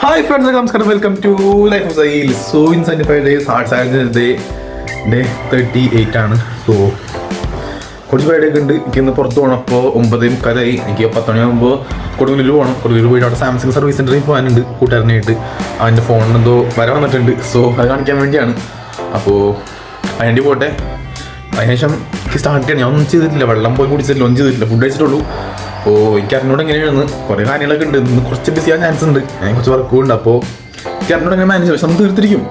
Hi friends, welcome to Life of Sahil. So in 75 days, hard science day 38 ആണ്. So കുറച്ച് പേരൊക്കെ ഉണ്ട്. എനിക്കിന്ന് പുറത്ത് പോകണം. അപ്പോൾ 9:30 എനിക്ക് 10 മണിയാകുമ്പോൾ കൊടുങ്ങല്ലൂർ പോകണം. കൊടുങ്ങല്ലൂർ പോയിട്ട് അവിടെ സാംസങ് സർവീസ് സെൻ്ററിൽ പോകാനുണ്ട് കൂട്ടുകാരനായിട്ട്. അവൻ്റെ ഫോണിന് എന്തോ വന്നിട്ടുണ്ട്. സോ അത് കാണിക്കാൻ വേണ്ടിയാണ്. അപ്പോൾ അതിൻ്റെ പോട്ടെ. അതിനുശേഷം എനിക്ക് സ്റ്റാർട്ട് ചെയ്യണം. ഞാൻ ഒന്നും ചെയ്തിട്ടില്ല, വെള്ളം പോയി കുടിച്ചിട്ടില്ല, ഒന്നും ചെയ്തിട്ടില്ല, ഫുഡ് കഴിച്ചിട്ടുള്ളൂ. അപ്പോൾ എനിക്ക് അറിഞ്ഞോട് എങ്ങനെയാണ് കുറേ കാര്യങ്ങളൊക്കെ ഉണ്ട്. ഇന്ന് കുറച്ച് ബിസി ആകാൻ ചാൻസ് ഉണ്ട്, ഞാൻ കുറച്ച് വർക്കും ഉണ്ട്. അപ്പോൾ എനിക്ക് അറിഞ്ഞോട് എങ്ങനെ മാനേജ് പക്ഷെ നമ്മൾ തീർത്തിരിക്കും.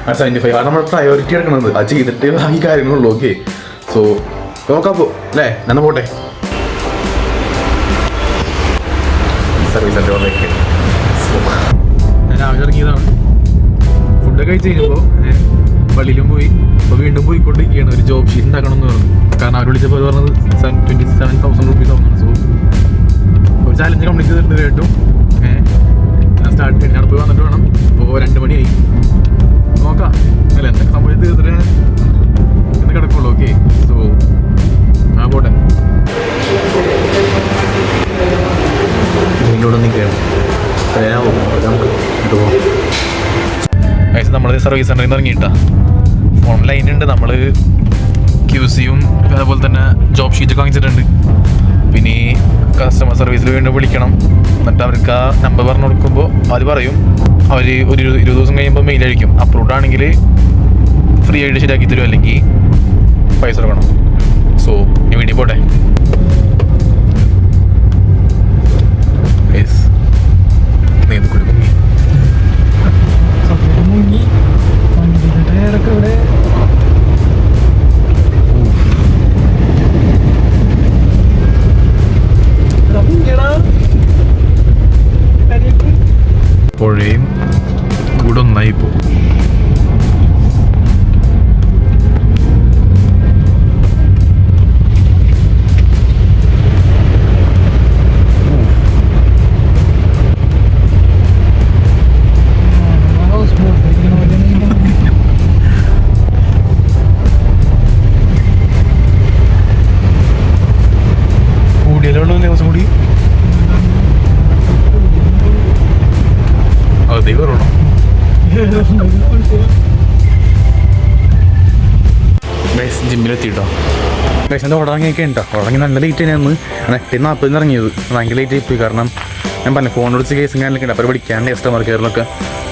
ആ 75 ആണ് നമ്മൾ പ്രയോറിറ്റി എടുക്കുന്നത്. അത് ചെയ്തിട്ടേ ബാക്കി കാര്യങ്ങളുള്ളൂ. ഓക്കെ, സോ നോക്കാം. അപ്പോൾ അല്ലേ, ഞാൻ പോട്ടെ. സർവീസ് സെൻ്ററിലേക്ക് ഞാൻ രാവിലെ ഇറങ്ങിയതാണ്. ഫുഡൊക്കെ കഴിച്ച് കഴിഞ്ഞപ്പോൾ പള്ളിയിലും പോയി. അപ്പോൾ വീണ്ടും പോയിക്കൊണ്ടിരിക്കുകയാണ്. ഒരു ജോബ് ഷീറ്റ് ഉണ്ടാക്കണം എന്ന് പറഞ്ഞു. കാരണം അവർ വിളിച്ചപ്പോൾ പറഞ്ഞത് 27,000 rupees ആവുന്നതാണ്. സോ ഒരു ചാലഞ്ച് കംപ്ലീറ്റ് ചെയ്തിട്ടുണ്ട് കേട്ടു. ഞാൻ സ്റ്റാർട്ട് ചെയ്യണം, ഞാൻ പോയി വന്നിട്ട് വേണം. ഇപ്പോൾ 2 മണിയായി. നോക്കാം അല്ല എന്തൊക്കെ സംഭവം തീർത്തിട്ട് ഇന്ന് കിടക്കുള്ളൂ. ഓക്കെ, സോ ആ പോട്ടെ. ഇതിലൂടെ നിൽക്കുകയാണ്. നമ്മൾ സർവീസ് സെൻ്ററിൽ നിന്ന് ഇറങ്ങിയിട്ടാ. ഫോൺ ലൈനുണ്ട്. നമ്മൾ QCയും അതുപോലെ തന്നെ ജോബ് ഷീറ്റൊക്കെ വാങ്ങിച്ചിട്ടുണ്ട്. പിന്നെ കസ്റ്റമർ സർവീസിൽ വീണ്ടും വിളിക്കണം. എന്നിട്ട് അവർക്ക് ആ നമ്പർ പറഞ്ഞു കൊടുക്കുമ്പോൾ അവർ പറയും അവർ ഒരു 20 ദിവസം കഴിയുമ്പോൾ മെയിൽ അയക്കും. അപ്രൂവ്ഡ് ആണെങ്കിൽ ഫ്രീ ആയിട്ട് ശരിയാക്കി തരും, അല്ലെങ്കിൽ പൈസ കൊടുക്കണം. സോ ഇനി വീട്ടിൽ പോട്ടെ. പുഴയും കൂടെ ഒന്നായി പോകും. കൂടിയല്ലോ ദിവസം കൂടി ജിമ്മിലെത്തിട്ടോ. ഗൈസിൻ്റെ ഉടങ്ങിയൊക്കെ ഉണ്ടോ. ഉടങ്ങി നല്ല ലേറ്റ് തന്നെയാണ്. 8:40 ഇറങ്ങിയത്. ഭയങ്കര ലേറ്റ് ആയിപ്പോയി. കാരണം ഞാൻ പറഞ്ഞു ഫോൺ വിളിച്ച് കേസും കാര്യങ്ങളൊക്കെ ഉണ്ട്. അപ്പോൾ പഠിക്കാൻ കസ്റ്റമർ കെയറിലൊക്കെ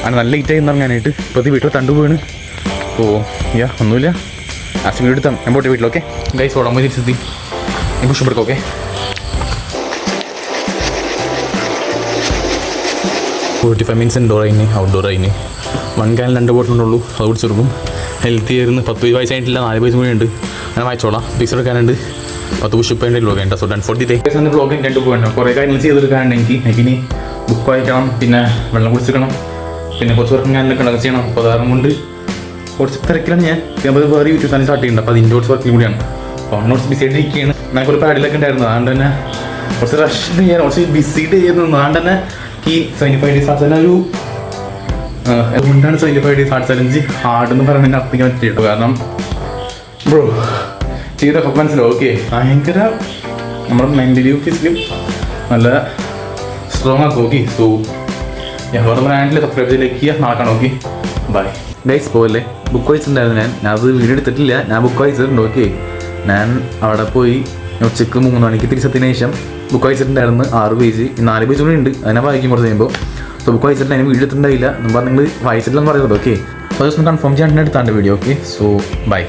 അങ്ങനെ നല്ല ലേറ്റ് ആയി ഇറങ്ങാനായിട്ട്. ഇപ്പോൾ വീട്ടിൽ തണ്ടു പോയാണ്. അപ്പോൾ ഒന്നുമില്ല, ലാസ്റ്റ് വീട് എടുത്താൽ ഞാൻ പോട്ടെ വീട്ടിലൊക്കെ. ഗൈസ് ഉടമ്പ് തിരിച്ചെത്തി. ഞാൻ പുഷ്പെടുക്കാം. ഓക്കെ, 45 minutes ഇൻഡോർ ആയിന് ഔട്ട്ഡോർ ആയിന്. 1 gallon 2 ബോട്ടിലുള്ളൂ. അത് കുടിച്ചെടുക്കും. ഹെൽത്തി ആയിരുന്നു. 10 വയസ്സ് ആയിട്ടില്ല, 4 വയസ്സ് കൂടി ഉണ്ട്. അങ്ങനെ വായിച്ചോളാം. പിക്സ് എടുക്കാനുണ്ട്. 10 പുഷപ്പ് വേണ്ടി ബ്ലോഗ് ഉണ്ട്. So done for the day. Blog 2 പോകണം. കുറേ കാര്യങ്ങൾ ചെയ്തെടുക്കാനുണ്ട് എനിക്കിനി ബുക്ക് വായിക്കണം, പിന്നെ വെള്ളം കുടിച്ചിരിക്കണം, പിന്നെ കുറച്ച് വർക്കും കാര്യങ്ങളൊക്കെ ചെയ്യണം. അപ്പോൾ അതാരം കൊണ്ട് കുറച്ച് തിരക്കിലാണ് ഞാൻ. വേറെ യൂട്യൂബ് ചാനൽ സ്റ്റാർട്ട് ചെയ്യുന്നുണ്ട്. അപ്പോൾ അതിൻ്റെ കുറച്ച് വർക്കിൽ കൂടിയാണ്. അപ്പോൾ അങ്ങനെ കുറച്ച് ബിസി ആയിട്ട് ഇരിക്കുകയാണ്. ഞാൻ കുറേ പാഡിലൊക്കെ ഉണ്ടായിരുന്നു. അതുകൊണ്ട് തന്നെ കുറച്ച് റഷ് ചെയ്യാൻ കുറച്ച് ബിസി ചെയ്യുന്നു. അതുകൊണ്ട് തന്നെ ഈ 75 days ഹാർഡ് ചലഞ്ച് അതുകൊണ്ടാണ് 75 days ഹാർഡ് ചലഞ്ച് ഹാർഡെന്ന് പറയുന്നതിന് അർത്ഥിക്കാൻ പറ്റിയിട്ടു. കാരണം ബ്രോ ചെയ്തൊക്കെ മനസ്സിലാവും. ഓക്കെ, ഭയങ്കര നമ്മുടെ മെൻ്റലിയും ഫിസിക്കലും നല്ല സ്ട്രോങ് ആക്കും. ഓക്കെ, സോ വേറെ ബ്രാൻഡിൽ സബ്സ്ക്രൈബ് ചെയ്തിലേക്ക് നടക്കണം. Okay, bye guys. പോലെ ബുക്ക് വായിച്ചിട്ടുണ്ടായിരുന്നു. ഞാൻ അത് വീഡിയോ എടുത്തിട്ടില്ല. ഞാൻ ബുക്ക് വായിച്ചിട്ടുണ്ട്. ഓക്കെ, ഞാൻ അവിടെ പോയി ഉച്ചക്ക് 3 മണിക്ക് തിരിച്ചെത്തിയതിനു ശേഷം ബുക്ക് വായിച്ചിട്ടുണ്ടായിരുന്നു. 6 പേജ്, 4 പേജ് കൂടി ഉണ്ട്. അതിനെ വായിക്കും കുറച്ച് കഴിയുമ്പോൾ. സോ ബുക്ക് വായിച്ചിട്ട് അതിന് വീഡിയോ എടുത്തിട്ടുണ്ടായില്ല. നിങ്ങൾ വായിച്ചിട്ടില്ലെന്ന് പറയുന്നത്. ഓക്കെ, അപ്പോൾ ജസ്റ്റ് ഒന്ന് കൺഫേം ചെയ്യാൻ എടുത്താണ്ട് വീഡിയോ. Okay, so by.